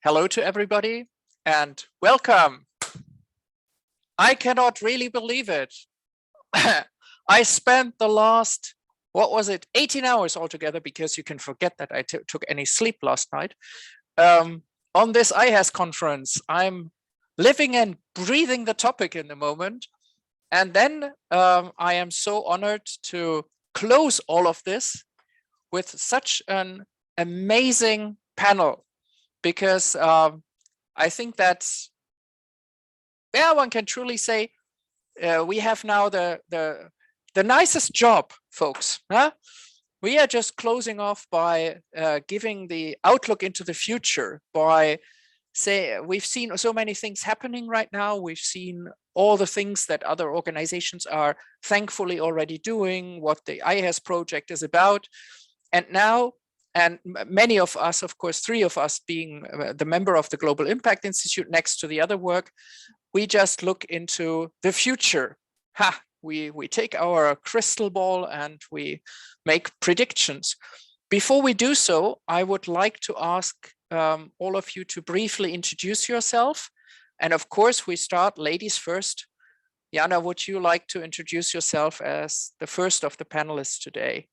hello to everybody and welcome. I cannot really believe it. I spent the last, 18 hours altogether, because you can forget that I took any sleep last night, on this IHES conference. I'm living and breathing the topic in the moment. And then I am so honored to close all of this with such an amazing panel, because I think that's, one can truly say we have now the nicest job, folks. Huh? We are just closing off by giving the outlook into the future, by we've seen so many things happening right now. We've seen all the things that other organizations are thankfully already doing, what the IHES project is about. And now, and many of us, of course, 3 of us being the member of the Global Impact Institute next to the other work, we just look into the future. We take our crystal ball and we make predictions. Before we do so, I would like to ask all of you to briefly introduce yourself. And of course, we start ladies first. Jaana, would you like to introduce yourself as the first of the panelists today?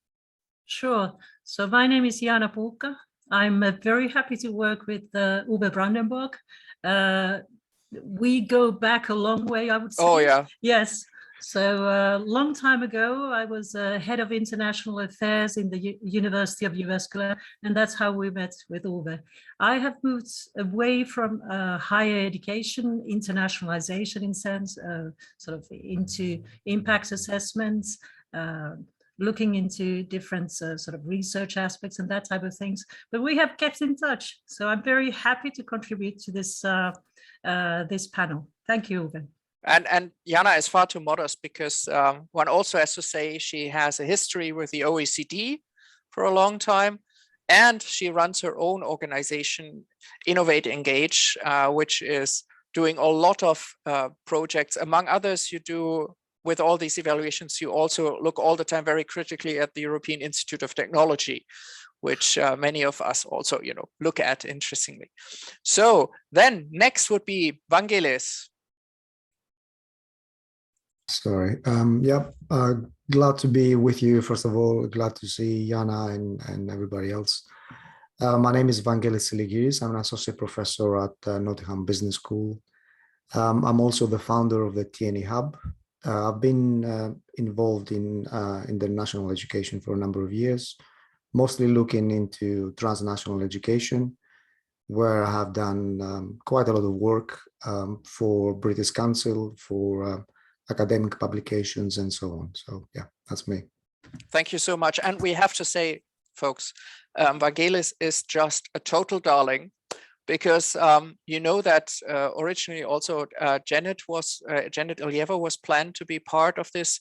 Sure. So my name is Jaana Puukka. I'm very happy to work with Uwe Brandenburg. We go back a long way, I would say. Oh, yeah. Yes. So a long time ago, I was head of international affairs in the University of Jyväskylä, and that's how we met with Uwe. I have moved away from higher education, internationalization in sense, sort of into impact assessments, looking into different sort of research aspects and that type of things. But we have kept in touch. So I'm very happy to contribute to this, this panel. Thank you, Uwe. And Jaana is far too modest, because one also has to say she has a history with the OECD for a long time, and she runs her own organization, Innovate Engage, which is doing a lot of projects. Among others, you do, with all these evaluations, you also look all the time very critically at the European Institute of Technology, which many of us also, look at interestingly. So then next would be Vangelis. Sorry. Glad to be with you. First of all, glad to see Jaana and everybody else. My name is Vangelis Tsiligkiris. I'm an associate professor at Nottingham Business School. I'm also the founder of the TNE Hub. I've been involved in international education for a number of years, mostly looking into transnational education, where I have done quite a lot of work for British Council, for academic publications and so on. So yeah, that's me. Thank you so much. And we have to say, folks, Vangelis is just a total darling, because you know that originally also Janet Ilyeva was planned to be part of this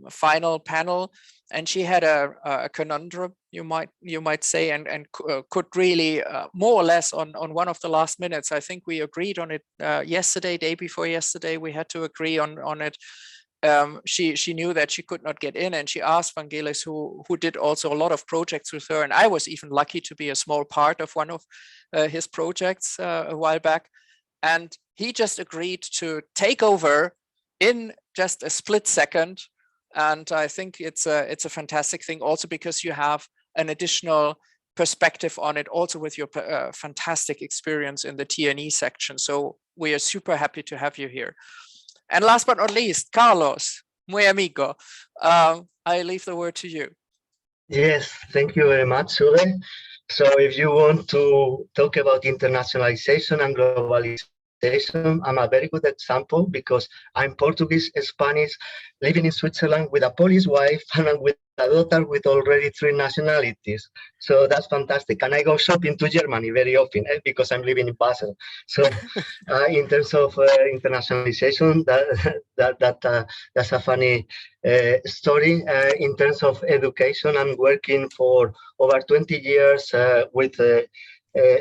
final panel, and she had a conundrum, you might say, and could really more or less on one of the last minutes. I think we agreed on it yesterday, day before yesterday. We had to agree on it. She knew that she could not get in, and she asked Vangelis, who did also a lot of projects with her, and I was even lucky to be a small part of one of his projects a while back, and he just agreed to take over in just a split second. And I think it's a fantastic thing, also because you have an additional perspective on it, also with your fantastic experience in the TNE section. So we are super happy to have you here. And last but not least, Carlos, muy amigo, I leave the word to you. Yes, thank you very much, Uwe. So if you want to talk about internationalization and globalization, I'm a very good example, because I'm Portuguese, Spanish, living in Switzerland with a Polish wife and with a daughter with already 3 nationalities. So that's fantastic. And I go shopping to Germany very often because I'm living in Basel. So in terms of internationalization, that's a funny story. In terms of education, I'm working for over 20 years with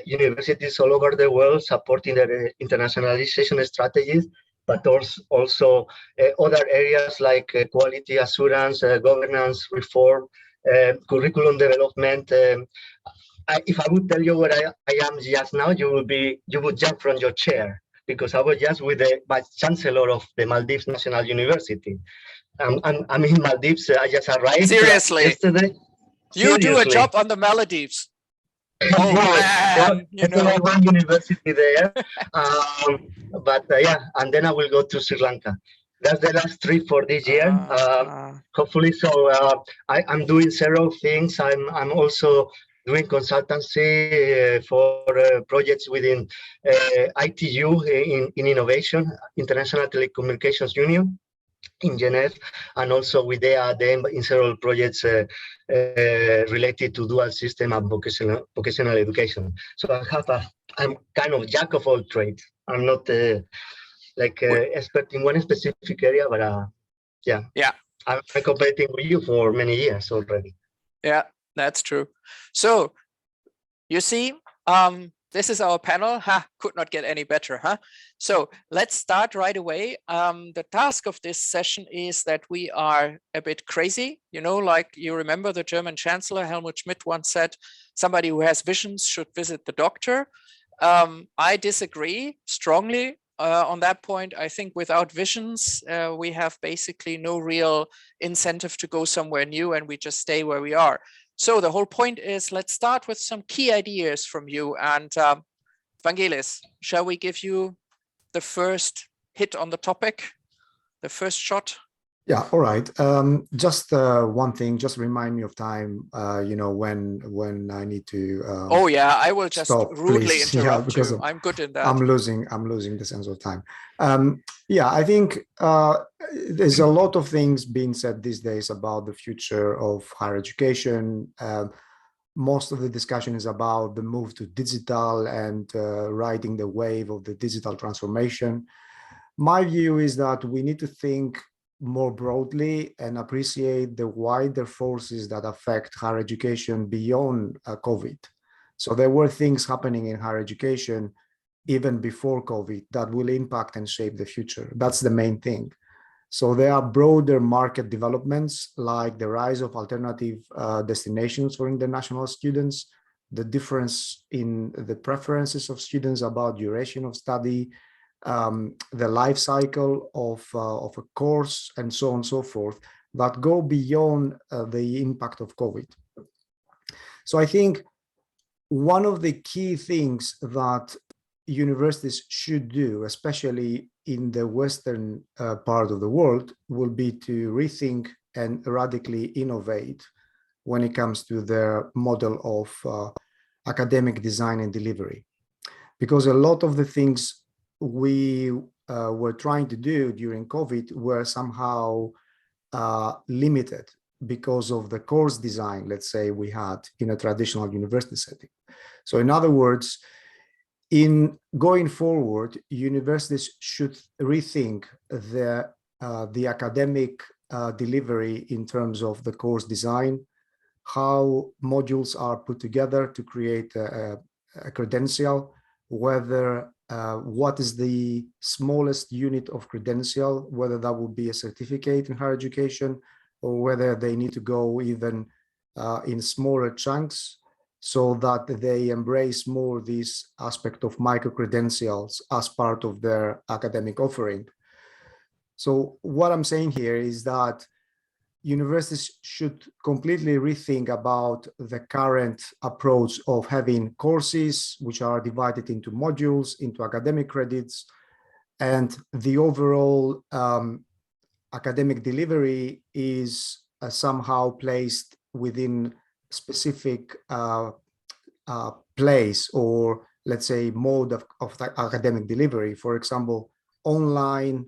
universities all over the world, supporting their internationalization strategies, but also other areas like quality assurance, governance reform, curriculum development. if I would tell you where I am just now, you would jump from your chair, because I was just with the vice chancellor of the Maldives National University. I'm in Maldives. I just arrived Seriously? yesterday. You do a Seriously. job on the Maldives. Oh man, you know. There's one university there, but yeah, and then I will go to Sri Lanka. That's the last trip for this year. Hopefully, so I'm doing several things. I'm also doing consultancy for projects within ITU in innovation, International Telecommunications Union in Geneva, and also with EADM in several projects related to dual system and vocational education. So I'm kind of jack of all trades. I'm not expert in one specific area, but yeah. I'm cooperating with you for many years already. Yeah, that's true. So you see, this is our panel. Could not get any better, huh? So let's start right away. The task of this session is that we are a bit crazy. You know, like you remember the German Chancellor Helmut Schmidt once said, somebody who has visions should visit the doctor. I disagree strongly on that point. I think without visions, we have basically no real incentive to go somewhere new, and we just stay where we are. So the whole point is, let's start with some key ideas from you. And Vangelis, shall we give you the first hit on the topic, the first shot? Yeah, all right. Just one thing, just remind me of time, you know, when I need to oh yeah, I will just stop, rudely please. interrupt because you. I'm good in that. I'm losing the sense of time. Yeah, I think there's a lot of things being said these days about the future of higher education. Most of the discussion is about the move to digital and riding the wave of the digital transformation. My view is that we need to think more broadly and appreciate the wider forces that affect higher education beyond COVID. So there were things happening in higher education even before COVID that will impact and shape the future. That's the main thing. So there are broader market developments like the rise of alternative destinations for international students, the difference in the preferences of students about duration of study, the life cycle of a course, and so on and so forth, that go beyond the impact of COVID. So I think one of the key things that universities should do, especially in the Western part of the world, will be to rethink and radically innovate when it comes to their model of academic design and delivery. Because a lot of the things we were trying to do during COVID were somehow limited because of the course design, let's say, we had in a traditional university setting. So in other words, in going forward, universities should rethink the academic delivery in terms of the course design, how modules are put together to create a credential, whether what is the smallest unit of credential, whether that would be a certificate in higher education, or whether they need to go even in smaller chunks, so that they embrace more this aspect of micro-credentials as part of their academic offering. So what I'm saying here is that universities should completely rethink about the current approach of having courses which are divided into modules, into academic credits, and the overall academic delivery is somehow placed within specific place, or let's say mode of the academic delivery, for example, online,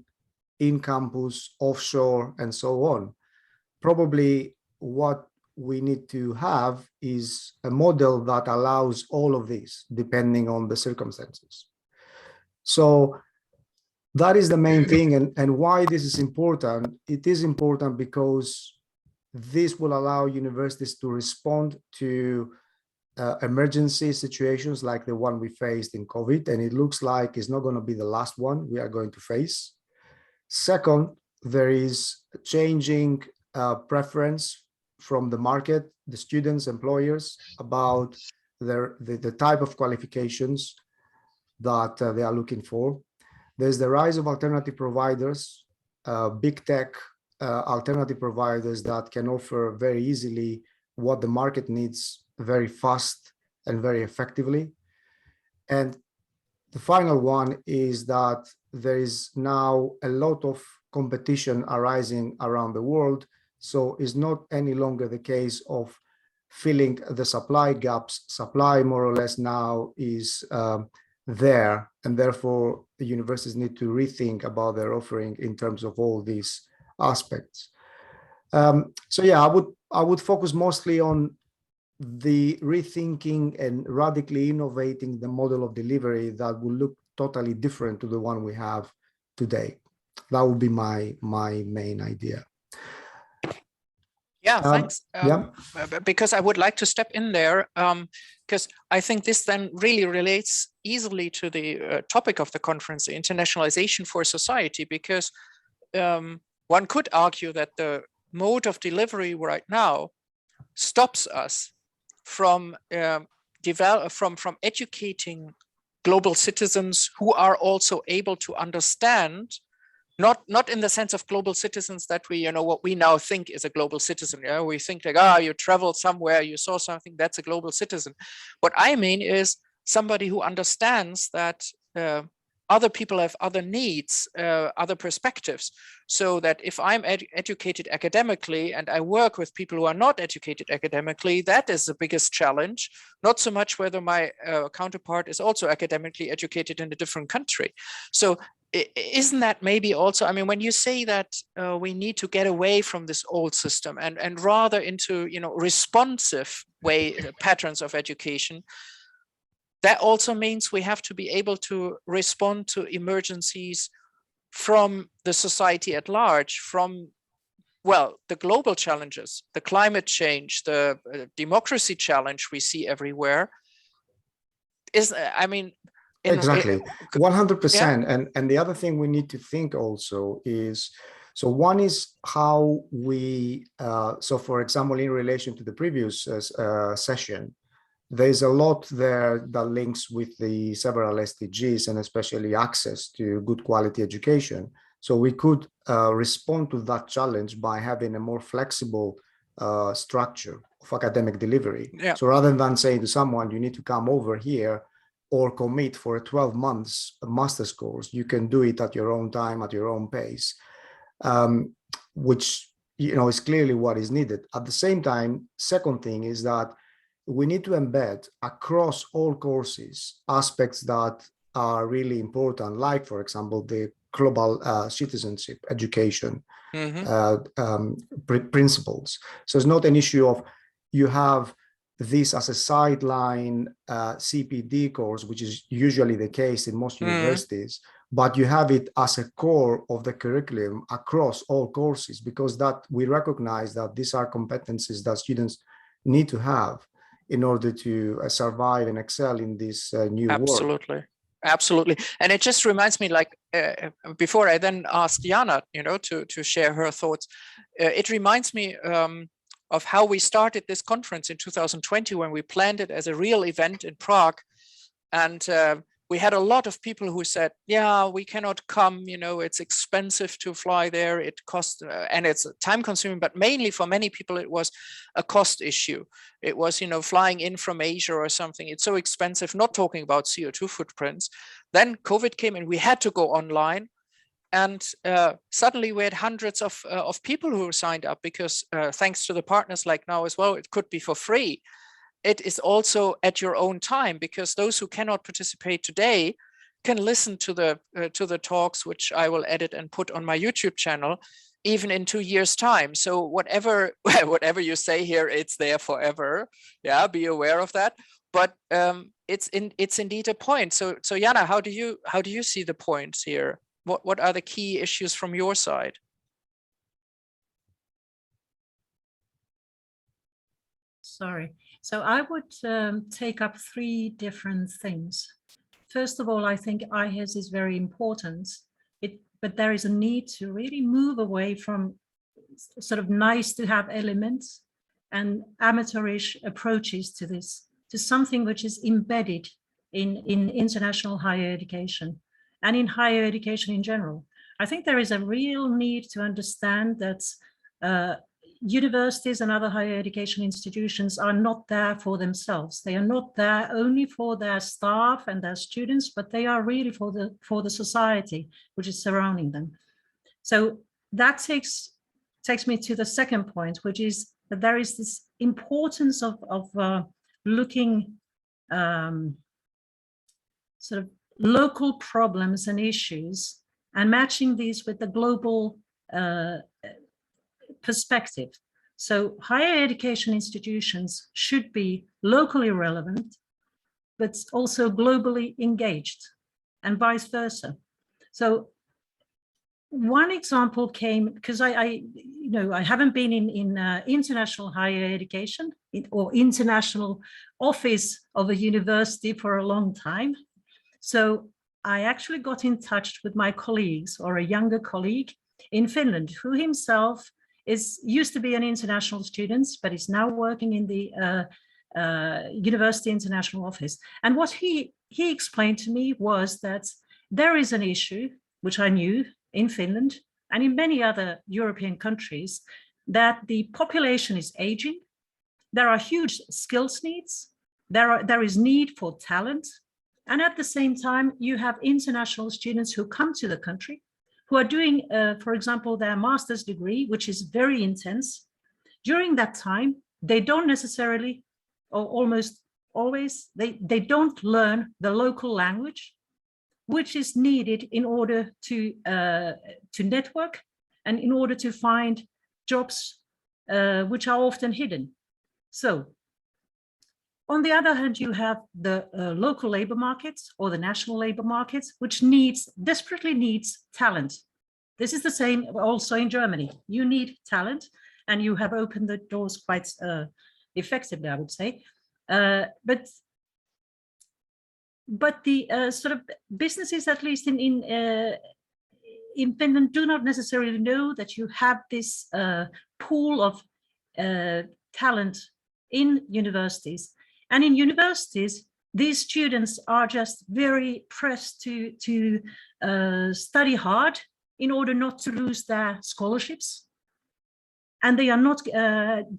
in campus, offshore, and so on. Probably what we need to have is a model that allows all of this depending on the circumstances. So that is the main thing. And why this is important. It is important because this will allow universities to respond to emergency situations like the one we faced in COVID. And it looks like it's not going to be the last one we are going to face. Second, there is changing preference from the market, the students, employers, about the type of qualifications that they are looking for. There's the rise of alternative providers, big tech alternative providers that can offer very easily what the market needs very fast and very effectively. And the final one is that there is now a lot of competition arising around the world. So it's not any longer the case of filling the supply gaps. Supply more or less now is there, and therefore the universities need to rethink about their offering in terms of all these aspects. So yeah, I would focus mostly on the rethinking and radically innovating the model of delivery that will look totally different to the one we have today. That would be my main idea. Yeah, thanks. Yeah. Because I would like to step in there, because I think this then really relates easily to the topic of the conference, the internationalization for society, because one could argue that the mode of delivery right now stops us from educating global citizens who are also able to understand, not in the sense of global citizens that we, what we now think is a global citizen. Yeah, we think like, you traveled somewhere, you saw something, that's a global citizen. What I mean is somebody who understands that other people have other needs, other perspectives, so that if I'm educated academically and I work with people who are not educated academically, that is the biggest challenge, not so much whether my counterpart is also academically educated in a different country. So isn't that maybe also, I mean, when you say that we need to get away from this old system and rather into, responsive patterns of education, that also means we have to be able to respond to emergencies from the society at large, from, well, the global challenges, the climate change, the democracy challenge we see everywhere. Exactly, 100%. And the other thing we need to think also is, so one is how we, so for example, in relation to the previous session, there's a lot there that links with the several SDGs and especially access to good quality education. So we could respond to that challenge by having a more flexible structure of academic delivery. Yeah. So rather than saying to someone, you need to come over here or commit for a 12 months master's course, you can do it at your own time, at your own pace, which is clearly what is needed. At the same time, second thing is that we need to embed across all courses aspects that are really important, like, for example, the global citizenship education principles. So it's not an issue of you have this as a sideline CPD course, which is usually the case in most universities, but you have it as a core of the curriculum across all courses, because that we recognize that these are competencies that students need to have in order to survive and excel in this new world. Absolutely. And it just reminds me, like, before I then asked Jaana, to share her thoughts, it reminds me of how we started this conference in 2020 when we planned it as a real event in Prague. And we had a lot of people who said, yeah, we cannot come, it's expensive to fly there, it costs, and it's time consuming, but mainly for many people, it was a cost issue. It was, flying in from Asia or something, it's so expensive, not talking about CO2 footprints. Then COVID came and we had to go online. And suddenly we had hundreds of people who signed up because thanks to the partners like now as well, it could be for free. It is also at your own time, because those who cannot participate today can listen to the talks, which I will edit and put on my YouTube channel, even in 2 years' time. So whatever you say here, it's there forever. Yeah, be aware of that. But it's indeed a point. So Jaana, how do you see the points here? What are the key issues from your side? Sorry. So I would take up 3 different things. First of all, I think IHES is very important, but there is a need to really move away from sort of nice to have elements and amateurish approaches to this, to something which is embedded in international higher education and in higher education in general. I think there is a real need to understand that universities and other higher education institutions are not there for themselves. They are not there only for their staff and their students, but they are really for the society which is surrounding them. So that takes me to the second point, which is that there is this importance of looking sort of local problems and issues and matching these with the global perspective. So higher education institutions should be locally relevant, but also globally engaged, and vice versa. So one example came because I haven't been in international higher education or international office of a university for a long time. So I actually got in touch with my colleagues, or a younger colleague in Finland, who himself used to be an international student, but is now working in the University International Office. And what he explained to me was that there is an issue, which I knew in Finland and in many other European countries, that the population is aging. There are huge skills needs. There is need for talent. And at the same time, you have international students who come to the country, who are doing, for example, their master's degree, which is very intense. During that time, they don't necessarily, or almost always, they don't learn the local language, which is needed in order to network and in order to find jobs which are often hidden. So, on the other hand, you have the local labor markets or the national labor markets, which desperately needs talent. This is the same also in Germany. You need talent, and you have opened the doors quite effectively, I would say. But the sort of businesses, at least in Finland, do not necessarily know that you have this pool of talent in universities. And in universities, these students are just very pressed to study hard in order not to lose their scholarships. And they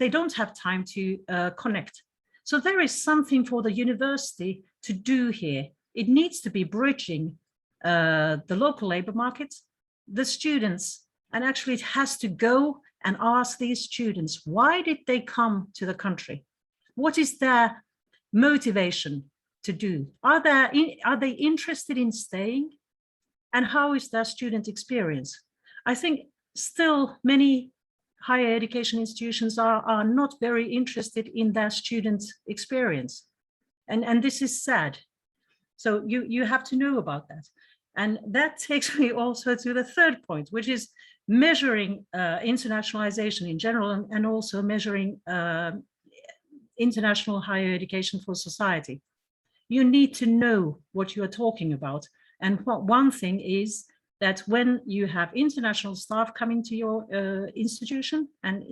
don't have time to connect. So there is something for the university to do here. It needs to be bridging the local labor markets, the students, and actually it has to go and ask these students, why did they come to the country? What is their motivation to do? Are they interested in staying? And how is their student experience? I think still many higher education institutions are not very interested in their student experience. And this is sad. So you have to know about that. And that takes me also to the third point, which is measuring internationalization in general and also measuring international higher education for society. You need to know what you are talking about. And one thing is that when you have international staff coming to your institution and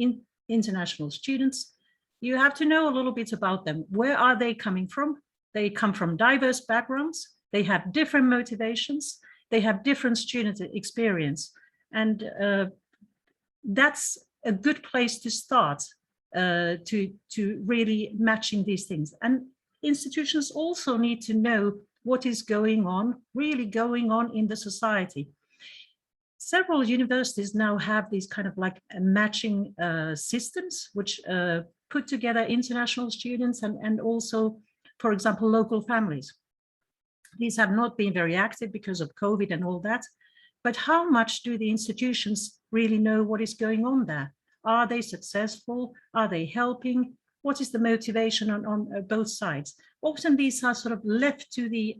international students, you have to know a little bit about them. Where are they coming from? They come from diverse backgrounds. They have different motivations. They have different student experience. And that's a good place to start to really matching these things. And institutions also need to know what is really going on in the society. Several universities now have these kind of like matching systems, which put together international students and also, for example, local families. These have not been very active because of COVID and all that. But how much do the institutions really know what is going on there? Are they successful? Are they helping? What is the motivation on both sides? Often these are sort of left to the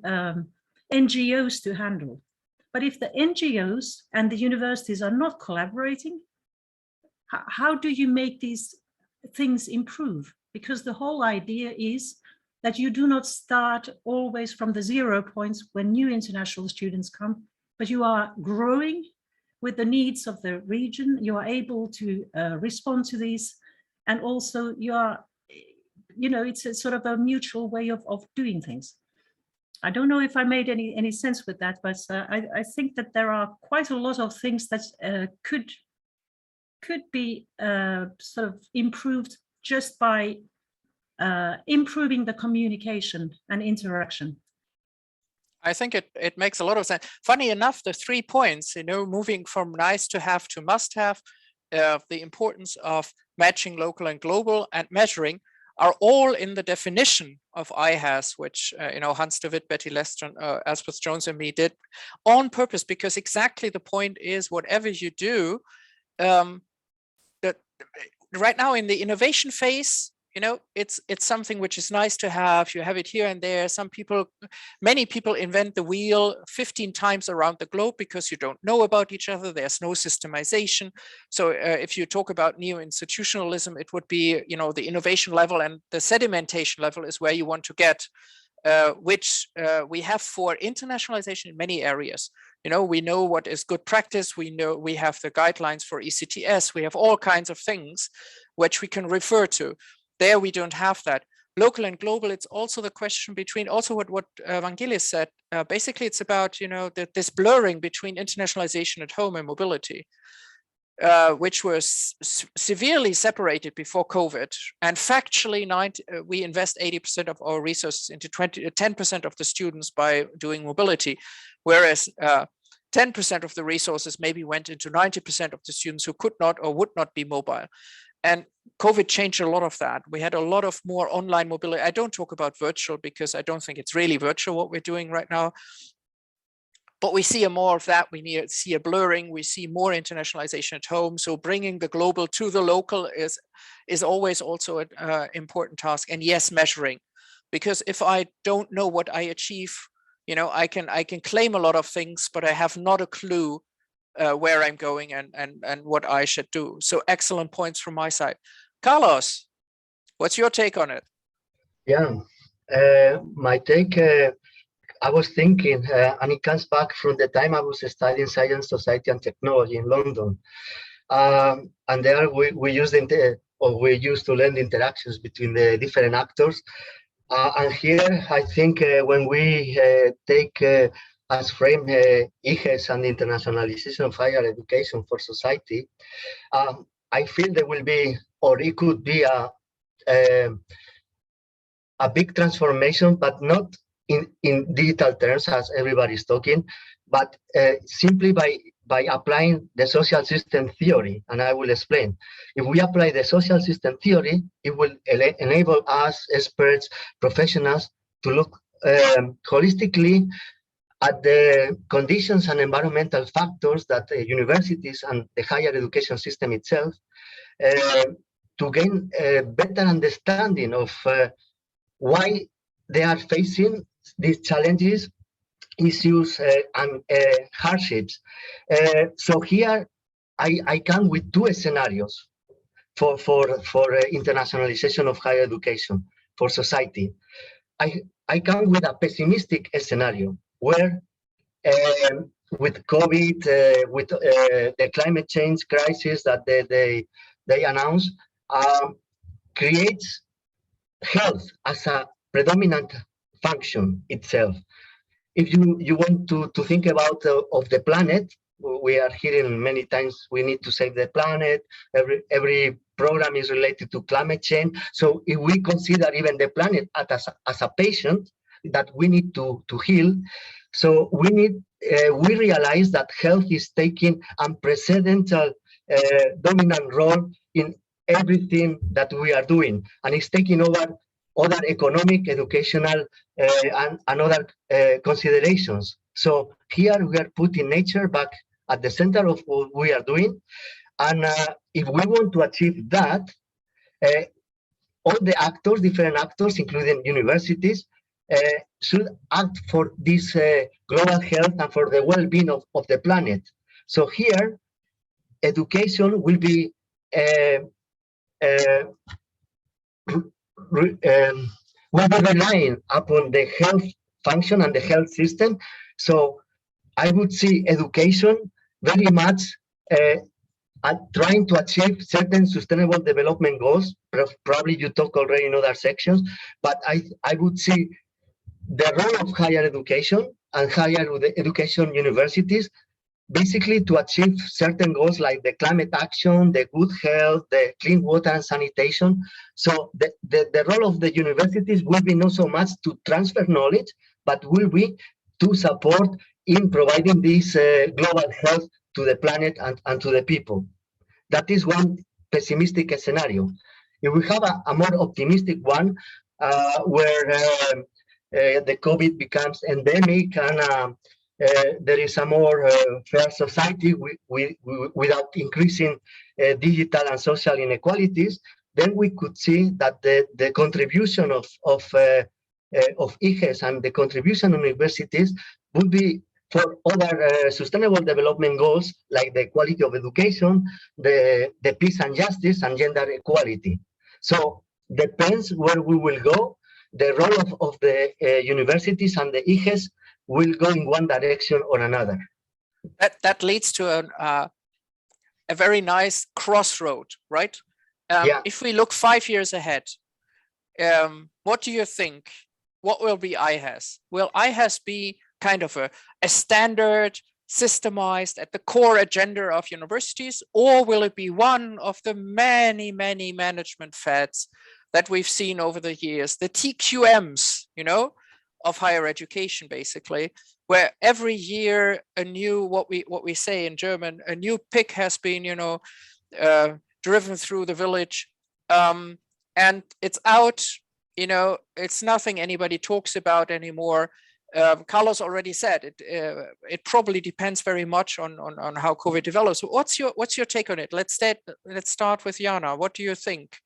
NGOs to handle. But if the NGOs and the universities are not collaborating, how do you make these things improve? Because the whole idea is that you do not start always from the 0 points when new international students come, but you are growing with the needs of the region. You are able to respond to these, and also you are it's a sort of a mutual way of doing things. I don't know if I made any sense with that, but I think that there are quite a lot of things that could be sort of improved just by improving the communication and interaction. I think it makes a lot of sense. Funny enough, the 3 points, moving from nice to have to must have, the importance of matching local and global and measuring are all in the definition of IHES, which Hans de Witt, Betty Lestron, Elspeth Jones and me did on purpose, because exactly the point is, whatever you do, that right now in the innovation phase, it's something which is nice to have. You have it here and there. Many people invent the wheel 15 times around the globe because you don't know about each other. There's no systemization. So if you talk about neo-institutionalism, it would be, the innovation level, and the sedimentation level is where you want to get, which we have for internationalization in many areas. We know what is good practice. We know we have the guidelines for ECTS. We have all kinds of things which we can refer to. There we don't have that. Local and global, it's also the question between, also what Vangelis said, basically it's about, this blurring between internationalization at home and mobility, which was severely separated before COVID. And factually, we invest 80% of our resources into 10% of the students by doing mobility, whereas 10% of the resources maybe went into 90% of the students who could not or would not be mobile. And COVID changed a lot of that. We had a lot of more online mobility. I don't talk about virtual because I don't think it's really virtual what we're doing right now. But we see more of that. We see a blurring. We see more internationalization at home. So bringing the global to the local is always also an important task. And yes, measuring, because if I don't know what I achieve, I can claim a lot of things, but I have not a clue where I'm going and what I should do. So excellent points from my side. Carlos, what's your take on it? Yeah, my take, I was thinking, and it comes back from the time I was studying science, society, and technology in London. And there we used to learn the interactions between the different actors. And here, I think when we take as frame IHES and the internationalization of higher education for society, I feel there will be, or it could be a big transformation, but not in digital terms as everybody's talking, but simply by applying the social system theory. And I will explain. If we apply the social system theory, it will enable us, experts, professionals, to look holistically at the conditions and environmental factors that universities and the higher education system itself, to gain a better understanding of why they are facing these challenges, issues, and hardships. So here I come with two scenarios for internationalization of higher education for society. I come with a pessimistic scenario where with COVID, with the climate change crisis that they announced, creates health as a predominant function itself. If you want to think about of the planet, we are hearing many times we need to save the planet. Every program is related to climate change. So if we consider even the planet as a patient that we need to heal, so we realize that health is taking unprecedented dominant role in everything that we are doing, and it's taking over other economic, educational, and other considerations. So here we are putting nature back at the center of what we are doing. And if we want to achieve that, all the actors, different actors, including universities, should act for this global health and for the well-being of the planet. So here, education will be relying upon the health function and the health system. So I would see education very much trying to achieve certain sustainable development goals. Probably you talk already in other sections, but I would see the role of higher education and higher education universities basically to achieve certain goals like the climate action, the good health, the clean water and sanitation. So the role of the universities will be not so much to transfer knowledge, but will be to support in providing this global health to the planet and to the people. That is one pessimistic scenario. If we have a more optimistic one, where the COVID becomes endemic and there is a more fair society without increasing digital and social inequalities, then we could see that the contribution of IHES and the contribution of universities would be for other sustainable development goals like the quality of education, the peace and justice, and gender equality. So depends where we will go. The role of the universities and the IHES will go in one direction or another. That leads to a very nice crossroad, right? Yeah. If we look 5 years ahead, what do you think? What will be IHES? Will IHES be kind of a standard, systemized at the core agenda of universities, or will it be one of the many, many management fads that we've seen over the years, the TQMs, you know, of higher education, basically, where every year a new, what we say in German, a new pig has been, you know, driven through the village, and it's out, you know, it's nothing anybody talks about anymore. Carlos already said it probably depends very much on how COVID develops. So what's your take on it? Let's start with Jaana. What do you think?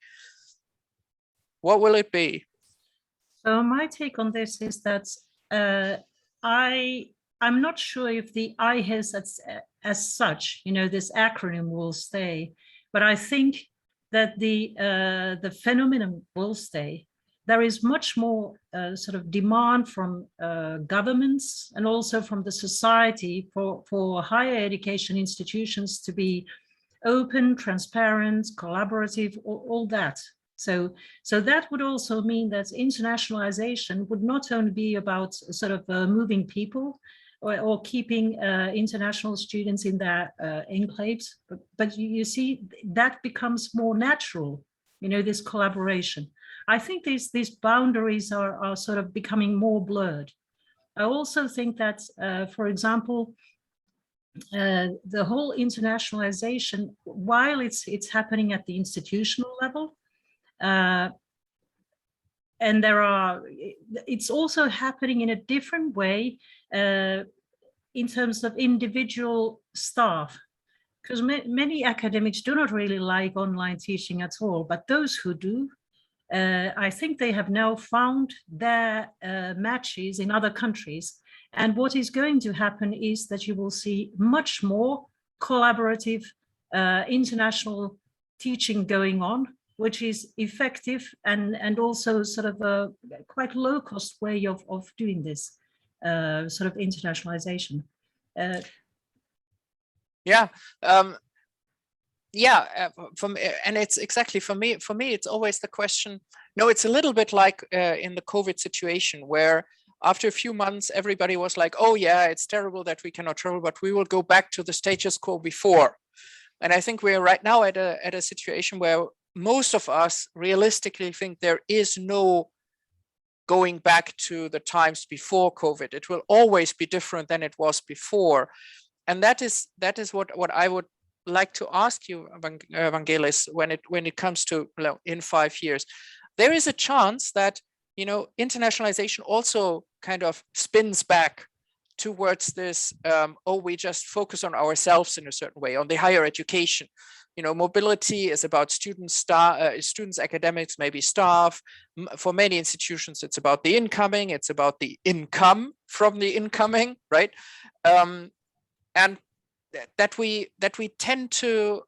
What will it be? So my take on this is that I'm not sure if the IHES as such, you know, this acronym will stay, but I think that the phenomenon will stay. There is much more sort of demand from governments and also from the society for higher education institutions to be open, transparent, collaborative, all that. So that would also mean that internationalization would not only be about sort of moving people or keeping international students in their enclaves, but you see that becomes more natural, you know, this collaboration. I think these boundaries are sort of becoming more blurred. I also think that, for example, the whole internationalization, while it's happening at the institutional level, and it's also happening in a different way in terms of individual staff, because many academics do not really like online teaching at all, but those who do, I think they have now found their matches in other countries. And what is going to happen is that you will see much more collaborative international teaching going on, which is effective and also sort of a quite low cost way of doing this sort of internationalization. And it's exactly for me, it's always the question. No, it's a little bit like in the COVID situation, where after a few months, everybody was like, oh yeah, it's terrible that we cannot travel, but we will go back to the status quo before. And I think we're right now at a situation where most of us realistically think there is no going back to the times before COVID. It will always be different than it was before. And that is what I would like to ask you, Vangelis, when it comes to, in 5 years. There is a chance that, you know, internationalization also kind of spins back towards this, we just focus on ourselves in a certain way, on the higher education. You know, mobility is about students, academics, maybe staff. For many institutions, it's about the incoming, it's about the income from the incoming, right? And that we tend to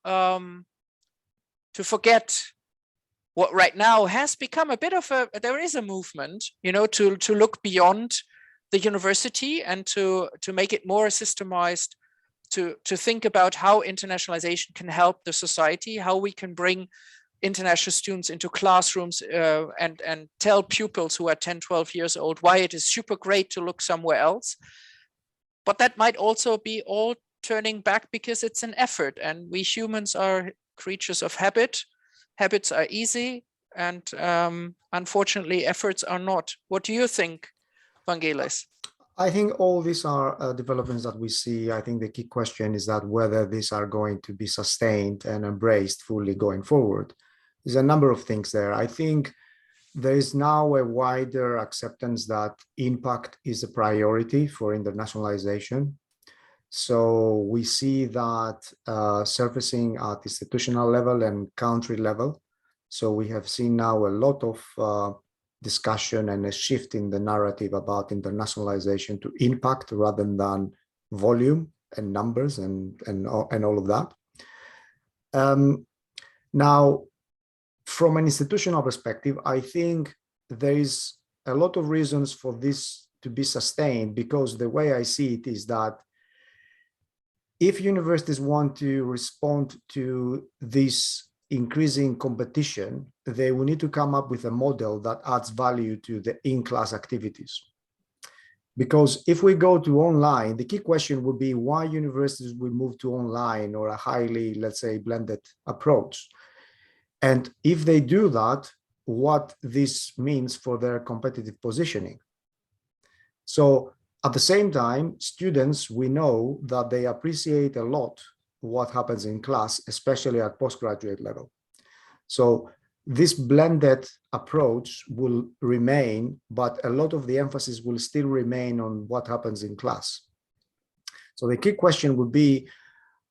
forget what right now has become a bit of there is a movement, you know, to look beyond the university and to make it more systemized to think about how internationalization can help the society, how we can bring international students into classrooms and tell pupils who are 10, 12 years old why it is super great to look somewhere else. But that might also be all turning back because it's an effort, and we humans are creatures of habit. Habits are easy, and unfortunately efforts are not. What do you think, Vangelis? I think all these are developments that we see. I think the key question is that whether these are going to be sustained and embraced fully going forward. There's a number of things there. I think there is now a wider acceptance that impact is a priority for internationalization. So we see that surfacing at institutional level and country level. So we have seen now a lot of discussion and a shift in the narrative about internationalization to impact rather than volume and numbers and all of that. Now, from an institutional perspective, I think there is a lot of reasons for this to be sustained, because the way I see it is that if universities want to respond to this increasing competition, they will need to come up with a model that adds value to the in-class activities. Because if we go to online, the key question would be why universities will move to online or a highly, let's say, blended approach. And if they do that, what this means for their competitive positioning. So at the same time, students, we know that they appreciate a lot what happens in class, especially at postgraduate level. So this blended approach will remain, but a lot of the emphasis will still remain on what happens in class. So the key question would be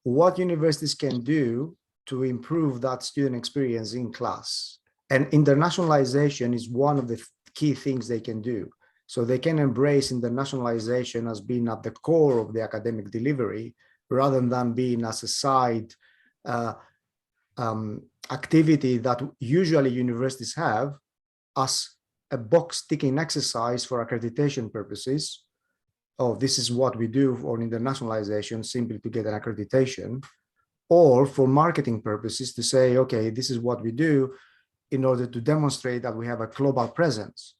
what universities can do to improve that student experience in class. And internationalization is one of the key things they can do. So they can embrace internationalization as being at the core of the academic delivery, rather than being as a side activity that usually universities have as a box ticking exercise for accreditation purposes. Oh, this is what we do for internationalization simply to get an accreditation, or for marketing purposes to say, okay, this is what we do in order to demonstrate that we have a global presence.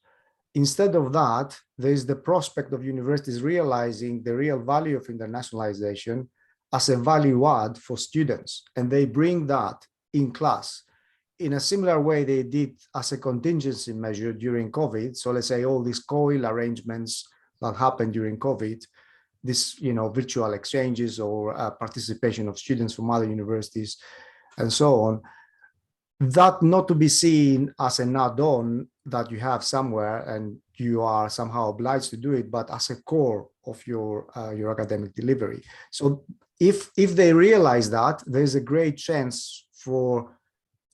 Instead of that, there is the prospect of universities realizing the real value of internationalization as a value add for students. And they bring that in class in a similar way they did as a contingency measure during COVID. So let's say all these COIL arrangements that happened during COVID, this, virtual exchanges or participation of students from other universities and so on, that not to be seen as an add-on that you have somewhere and you are somehow obliged to do it, but as a core of your academic delivery. So if they realize that, there's a great chance for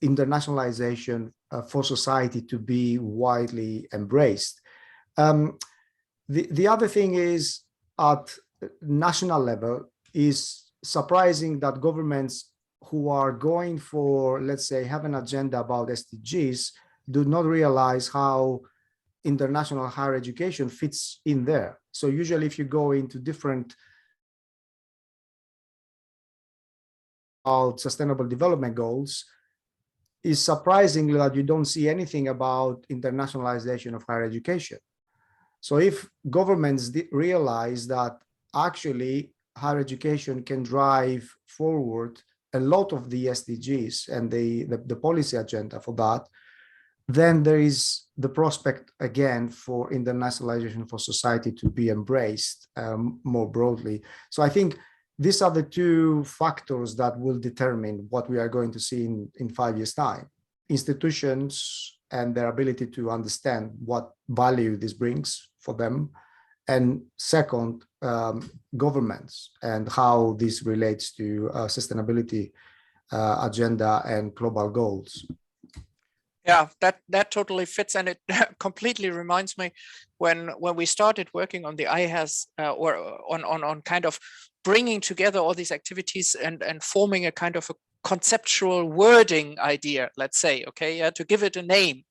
internationalization for society to be widely embraced. The other thing is, at national level, is surprising that governments who are going for, let's say, have an agenda about SDGs do not realize how international higher education fits in there. So usually if you go into different sustainable development goals, it's surprising that you don't see anything about internationalization of higher education. So if governments realize that actually higher education can drive forward a lot of the SDGs and the policy agenda for that, then there is the prospect again for internationalization for society to be embraced more broadly. So I think these are the two factors that will determine what we are going to see in 5 years' time. Institutions and their ability to understand what value this brings for them. And second, governments and how this relates to sustainability agenda and global goals. Yeah, that totally fits, and it completely reminds me when we started working on the IHES or on kind of bringing together all these activities and forming a kind of a conceptual wording idea, let's say, okay, to give it a name.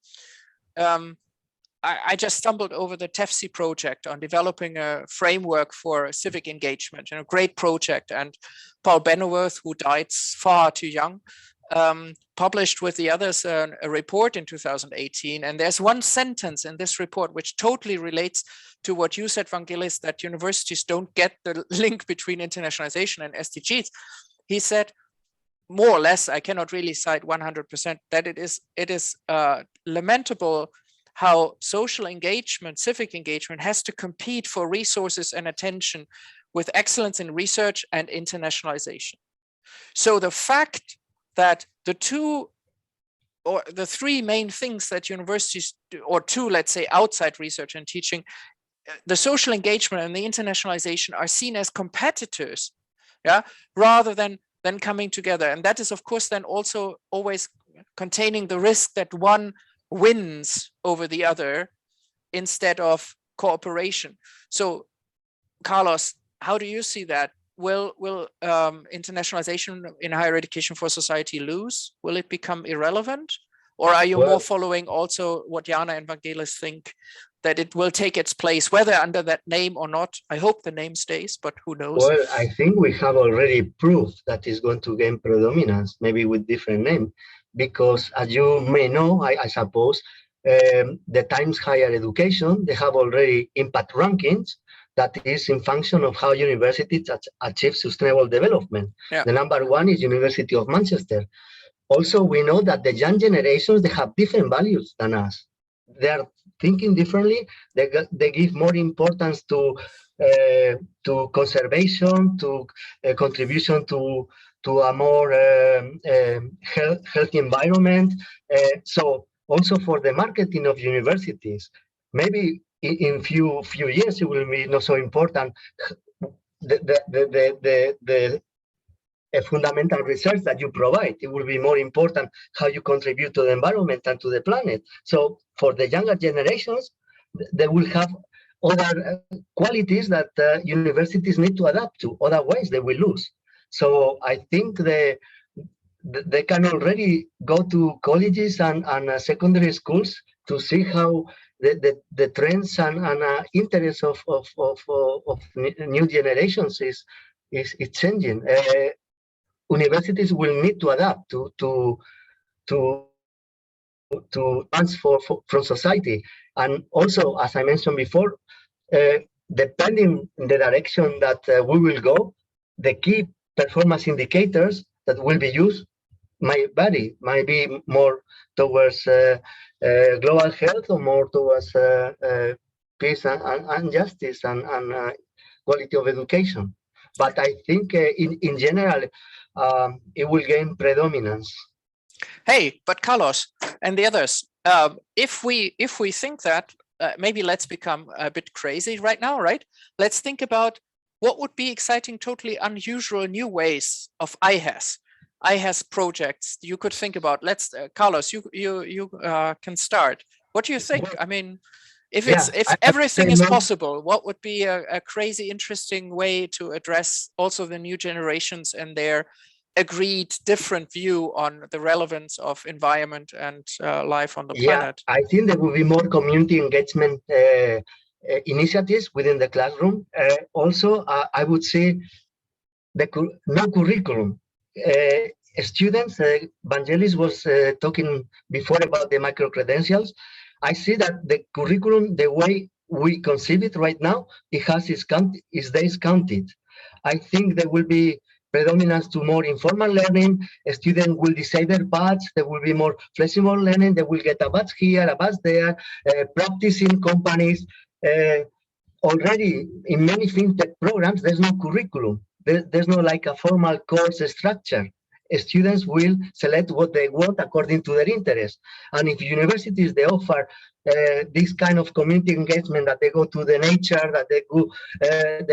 I just stumbled over the TEFSI project on developing a framework for civic engagement, great project. And Paul Bennoworth, who died far too young, published with the others a report in 2018. And there's one sentence in this report which totally relates to what you said, Vangelis, that universities don't get the link between internationalization and SDGs. He said, more or less, I cannot really cite 100%, that it is lamentable how social engagement, civic engagement has to compete for resources and attention with excellence in research and internationalization. So the fact that the two or the three main things that universities do, or two, let's say, outside research and teaching, the social engagement and the internationalization are seen as competitors, rather than coming together. And that is, of course, then also always containing the risk that one wins over the other instead of cooperation. So, Carlos, how do you see that? Will internationalization in higher education for society lose? Will it become irrelevant? Or are you more following also what Jaana and Vangelis think, that it will take its place, whether under that name or not? I hope the name stays, but who knows? Well, I think we have already proved that it's going to gain predominance, maybe with different name, because as you may know, I suppose, the Times Higher Education, they have already impact rankings that is in function of how universities achieve sustainable development. Yeah. The number one is University of Manchester. Also, we know that the young generations, they have different values than us. They are thinking differently. They give more importance to conservation, to contribution to a more healthy environment. So also for the marketing of universities, maybe in few years it will be not so important. The fundamental research that you provide, it will be more important how you contribute to the environment and to the planet. So for the younger generations, they will have other qualities that universities need to adapt to. Otherwise, they will lose. So I think they can already go to colleges and secondary schools to see how the trends and interests of new generations is changing. Universities will need to adapt to transfer from society. And also, as I mentioned before, depending on the direction that we will go, the key performance indicators that will be used might vary, might be more towards global health or more towards peace and justice and quality of education. But I think in general, it will gain predominance. Hey, but Carlos and the others, if we think that, maybe let's become a bit crazy right now, right? Let's think about what would be exciting, totally unusual new ways of IHES projects you could think about. Let's, Carlos, you can start. What do you think? I mean, if everything is possible, what would be a crazy, interesting way to address also the new generations and their agreed different view on the relevance of environment and life on the planet? I think there will be more community engagement initiatives within the classroom. Also, I would say no curriculum. Students, Vangelis was talking before about the micro-credentials. I see that the curriculum, the way we conceive it right now, it has its days counted. I think there will be predominance to more informal learning. A student will decide their paths. There will be more flexible learning. They will get a batch here, a batch there, practice in companies. Already in many fintech programs, there's no curriculum. There's no like a formal course structure. Students will select what they want according to their interests. And if universities, they offer this kind of community engagement, that they go to the nature, that they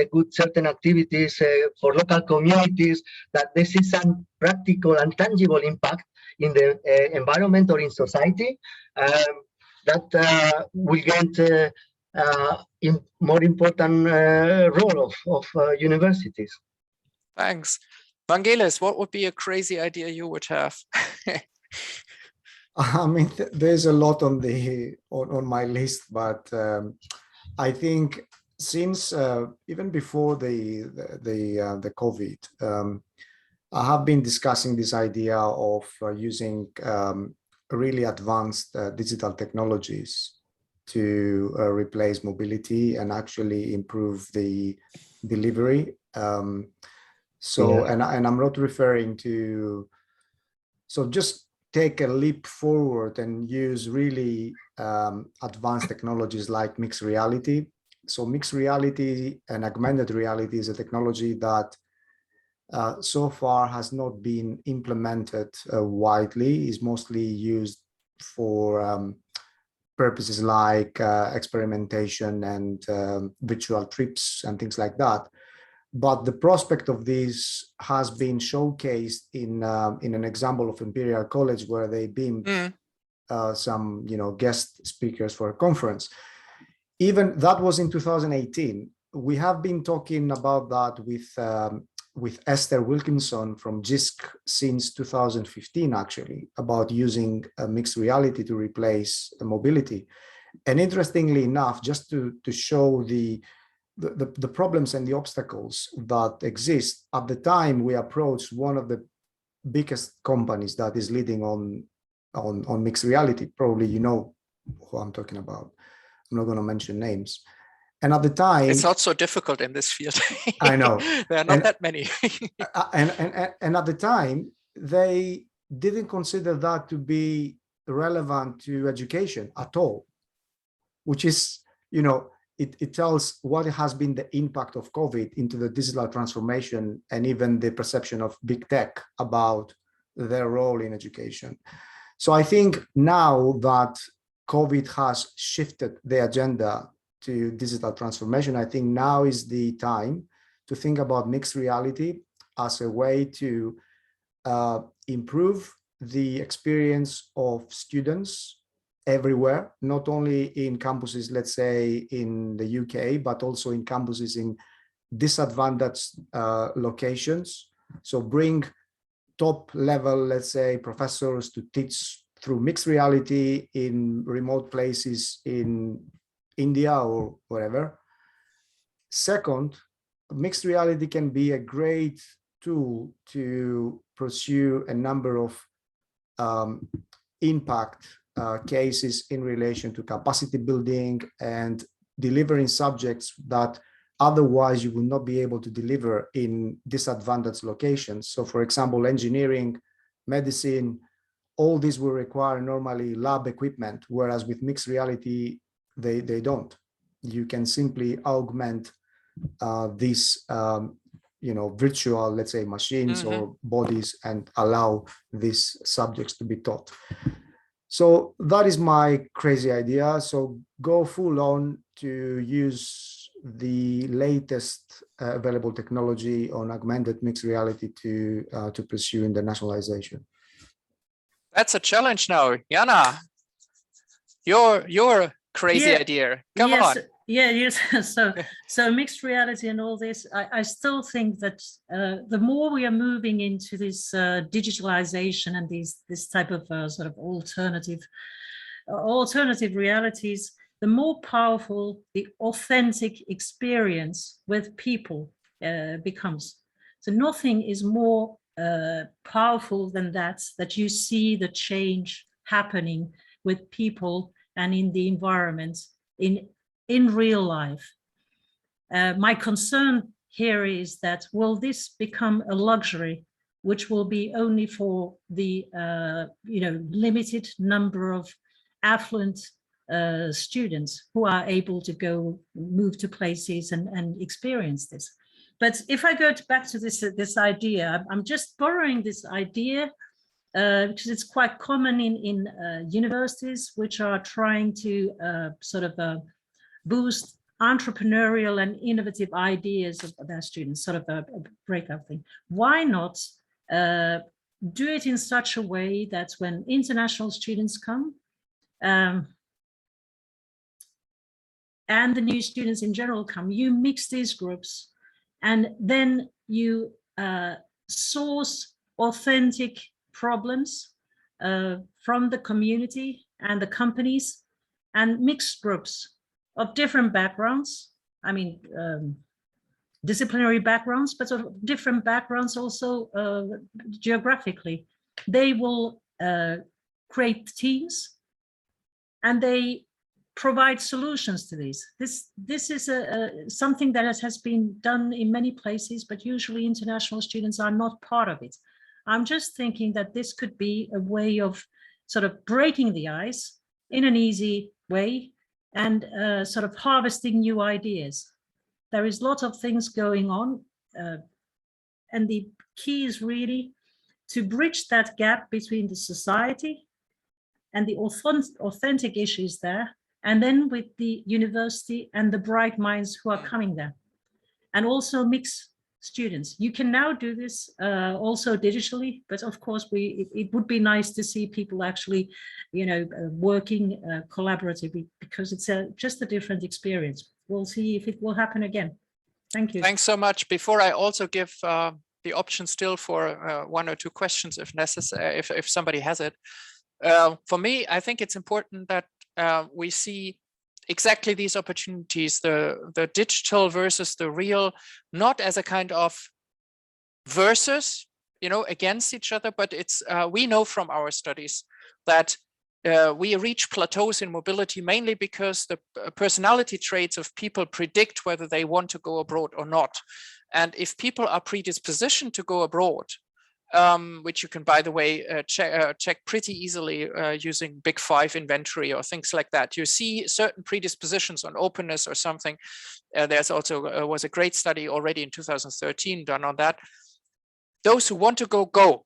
do certain activities for local communities, that they see some practical and tangible impact in the environment or in society, that will get in more important role of universities. Thanks. Vangelis, what would be a crazy idea you would have? I mean, there's a lot on the on my list, but I think since even before the COVID, I have been discussing this idea of using really advanced digital technologies to replace mobility and actually improve the delivery. And I'm not referring to, so just take a leap forward and use really advanced technologies like mixed reality. So mixed reality and augmented reality is a technology that so far has not been implemented widely, is mostly used for purposes like experimentation and virtual trips and things like that. But the prospect of this has been showcased in an example of Imperial College, where they beamed some guest speakers for a conference. Even that was in 2018. We have been talking about that with Esther Wilkinson from JISC since 2015, actually, about using mixed reality to replace mobility. And interestingly enough, just to show the problems and the obstacles that exist, at the time we approached one of the biggest companies that is leading on mixed reality. Probably you know who I'm talking about. I'm not going to mention names. And at the time, it's not so difficult in this field. I know there are not that many. and at the time, they didn't consider that to be relevant to education at all, which is, it tells what has been the impact of COVID into the digital transformation and even the perception of big tech about their role in education. So I think now that COVID has shifted the agenda to digital transformation, I think now is the time to think about mixed reality as a way to improve the experience of students everywhere, not only in campuses, let's say in the UK, but also in campuses in disadvantaged locations. So bring top level, let's say, professors to teach through mixed reality in remote places in India or wherever. Second, mixed reality can be a great tool to pursue a number of impact cases in relation to capacity building and delivering subjects that otherwise you will not be able to deliver in disadvantaged locations. So for example, engineering, medicine, all these will require normally lab equipment, whereas with mixed reality, they don't. You can simply augment these virtual, let's say, machines or bodies and allow these subjects to be taught. So that is my crazy idea. So go full on to use the latest available technology on augmented mixed reality to pursue internationalization. That's a challenge now, Jaana. Your crazy idea. Come on. Yeah, yes. So mixed reality and all this, I still think that the more we are moving into this digitalization and this type of sort of alternative realities, the more powerful the authentic experience with people becomes. So nothing is more powerful than that you see the change happening with people and in the environment in real life. My concern here is that will this become a luxury which will be only for the limited number of affluent students who are able to move to places and experience this. But if I go back to this idea, I'm just borrowing this idea because it's quite common in universities which are trying to boost entrepreneurial and innovative ideas of their students, sort of a breakout thing. Why not do it in such a way that when international students come, and the new students in general come, you mix these groups and then you source authentic problems from the community and the companies and mixed groups of different backgrounds. I mean, disciplinary backgrounds, but of different backgrounds also geographically. They will create teams and they provide solutions to these. This is something that has been done in many places, but usually international students are not part of it. I'm just thinking that this could be a way of sort of breaking the ice in an easy way and sort of harvesting new ideas. There is lots of things going on, and the key is really to bridge that gap between the society and the authentic issues there, and then with the university and the bright minds who are coming there, and also mix students. You can now do this also digitally, but of course it would be nice to see people actually, working collaboratively, because it's just a different experience. We'll see if it will happen again. Thank you. Thanks so much. Before I also give the option still for 1 or 2 questions if necessary, if somebody has it. For me, I think it's important that we see exactly these opportunities, the digital versus the real, not as a kind of versus, against each other, but it's we know from our studies that we reach plateaus in mobility mainly because the personality traits of people predict whether they want to go abroad or not. And if people are predispositioned to go abroad, which you can, by the way, check pretty easily using Big 5 inventory or things like that. You see certain predispositions on openness or something. There's also was a great study already in 2013 done on that. Those who want to go, go.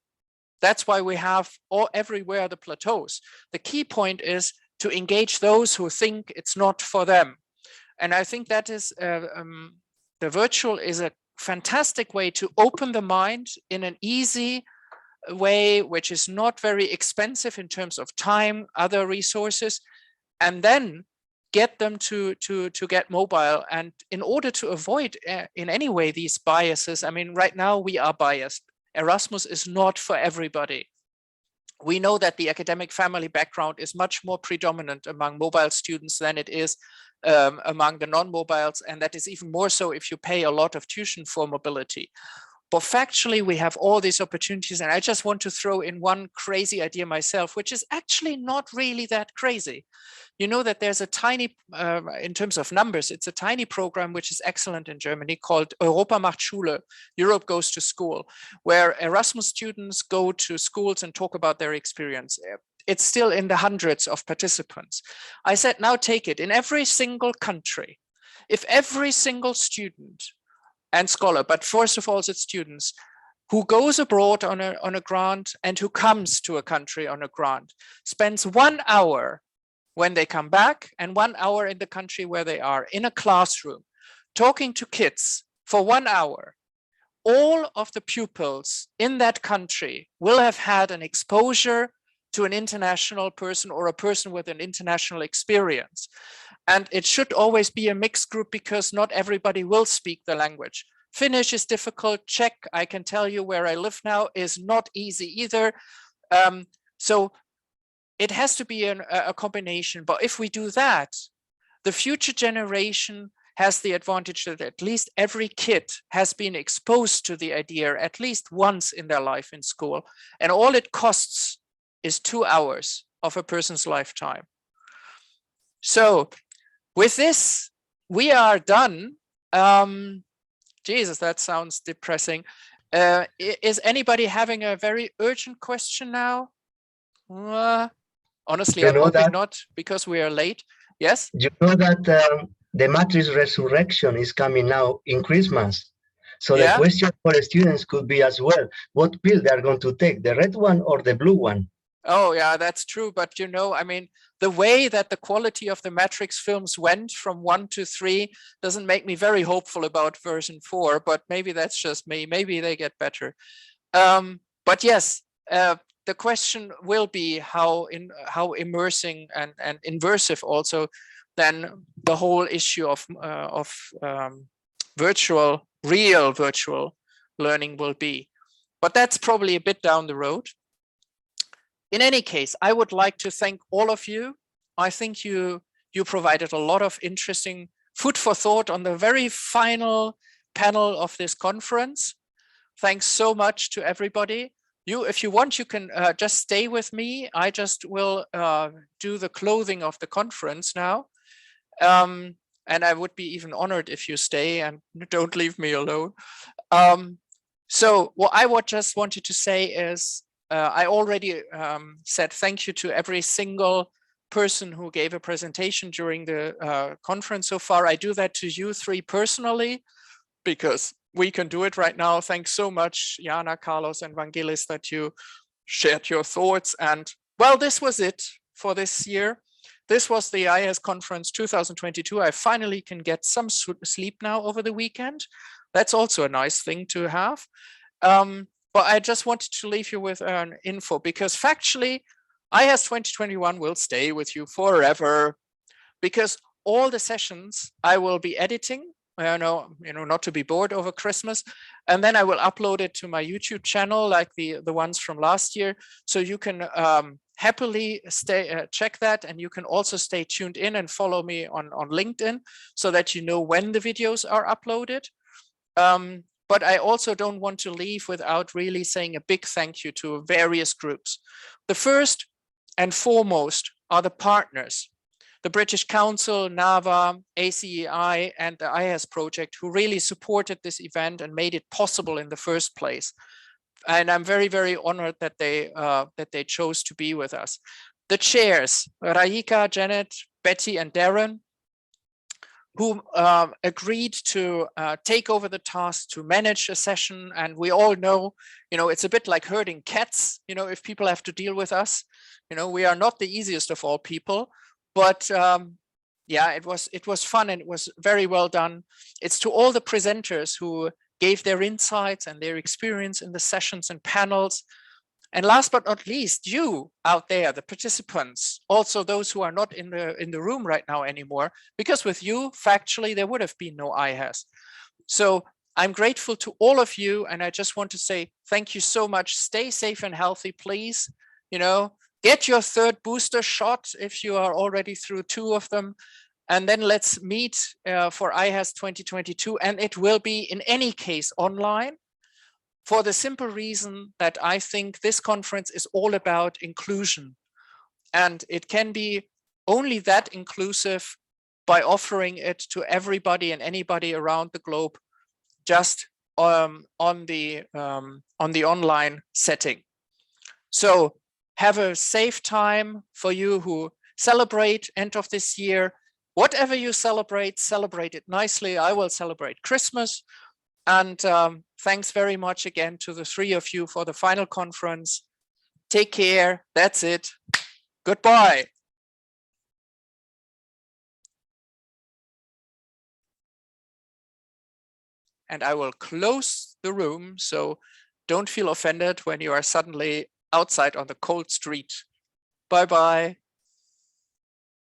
That's why we have everywhere the plateaus. The key point is to engage those who think it's not for them. And I think that is the virtual is a fantastic way to open the mind in an easy way, which is not very expensive in terms of time, other resources, and then get them to get mobile. And in order to avoid in any way these biases, I mean, right now we are biased. Erasmus is not for everybody. We know that the academic family background is much more predominant among mobile students than it is among the non-mobiles, and that is even more so if you pay a lot of tuition for mobility. But factually, we have all these opportunities, and I just want to throw in one crazy idea myself, which is actually not really that crazy. You know that there's a tiny, in terms of numbers, it's a tiny program which is excellent in Germany called Europa macht Schule, Europe goes to school, where Erasmus students go to schools and talk about their experience. It's still in the hundreds of participants. I said, now take it in every single country. If every single student and scholar, but first of all, it's students who goes abroad on a grant and who comes to a country on a grant, spends 1 hour when they come back and 1 hour in the country where they are, in a classroom, talking to kids for 1 hour, all of the pupils in that country will have had an exposure to an international person or a person with an international experience. And it should always be a mixed group because not everybody will speak the language. Finnish is difficult. Czech, I can tell you where I live now, is not easy either. So it has to be a combination. But if we do that, the future generation has the advantage that at least every kid has been exposed to the idea at least once in their life in school. And all it costs is 2 hours of a person's lifetime. So with this, we are done. Jesus, that sounds depressing. Is anybody having a very urgent question now? Honestly, I'm hoping not, because we are late. Yes? You know that the Matrix Resurrection is coming now in Christmas. So the question for the students could be as well, what pill they are going to take, the red one or the blue one? Oh, yeah, that's true. But, you know, I mean, the way that the quality of the Matrix films went from 1 to 3 doesn't make me very hopeful about version 4, but maybe that's just me. Maybe they get better. But yes, the question will be how immersing and immersive also then the whole issue of real virtual learning will be. But that's probably a bit down the road. in any case, I would like to thank all of you. I think you provided a lot of interesting food for thought on the very final panel of this conference. Thanks so much to everybody. If you want, you can just stay with me. I just will do the closing of the conference now. And I would be even honored if you stay and don't leave me alone. So what I just wanted to say is, I already said thank you to every single person who gave a presentation during the conference so far. I do that to you three personally, because we can do it right now. Thanks so much, Jaana, Carlos, and Vangelis, that you shared your thoughts. And well, this was it for this year. This was the IHES conference 2022. I finally can get some sleep now over the weekend. That's also a nice thing to have. But I just wanted to leave you with an info, because factually, IHES 2021 will stay with you forever, because all the sessions I will be editing, not to be bored over Christmas, and then I will upload it to my YouTube channel, like the ones from last year. So you can happily check that, and you can also stay tuned in and follow me on LinkedIn, so that you know when the videos are uploaded. But I also don't want to leave without really saying a big thank you to various groups. The first and foremost are the partners, the British Council, NAVA, ACEI, and the IHES project, who really supported this event and made it possible in the first place. And I'm very, very honored that they chose to be with us. The chairs, Raika, Janet, Betty, and Darren, who agreed to take over the task to manage a session. And we all know, it's a bit like herding cats, if people have to deal with us. We are not the easiest of all people, but yeah, it was fun, and it was very well done. It's to all the presenters who gave their insights and their experience in the sessions and panels. And last but not least, you out there, the participants, also those who are not in the room right now anymore, because with you, factually, there would have been no IHES. So I'm grateful to all of you, and I just want to say thank you so much. Stay safe and healthy, please. Get your third booster shot if you are already through 2 of them. And then let's meet for IHES 2022. And it will be, in any case, online, for the simple reason that I think this conference is all about inclusion. And it can be only that inclusive by offering it to everybody and anybody around the globe, just on the online setting. So have a safe time for you who celebrate end of this year. Whatever you celebrate it nicely. I will celebrate Christmas. And thanks very much again to the 3 of you for the final conference. Take care. That's it. Goodbye. And I will close the room, so don't feel offended when you are suddenly outside on the cold street. Bye-bye.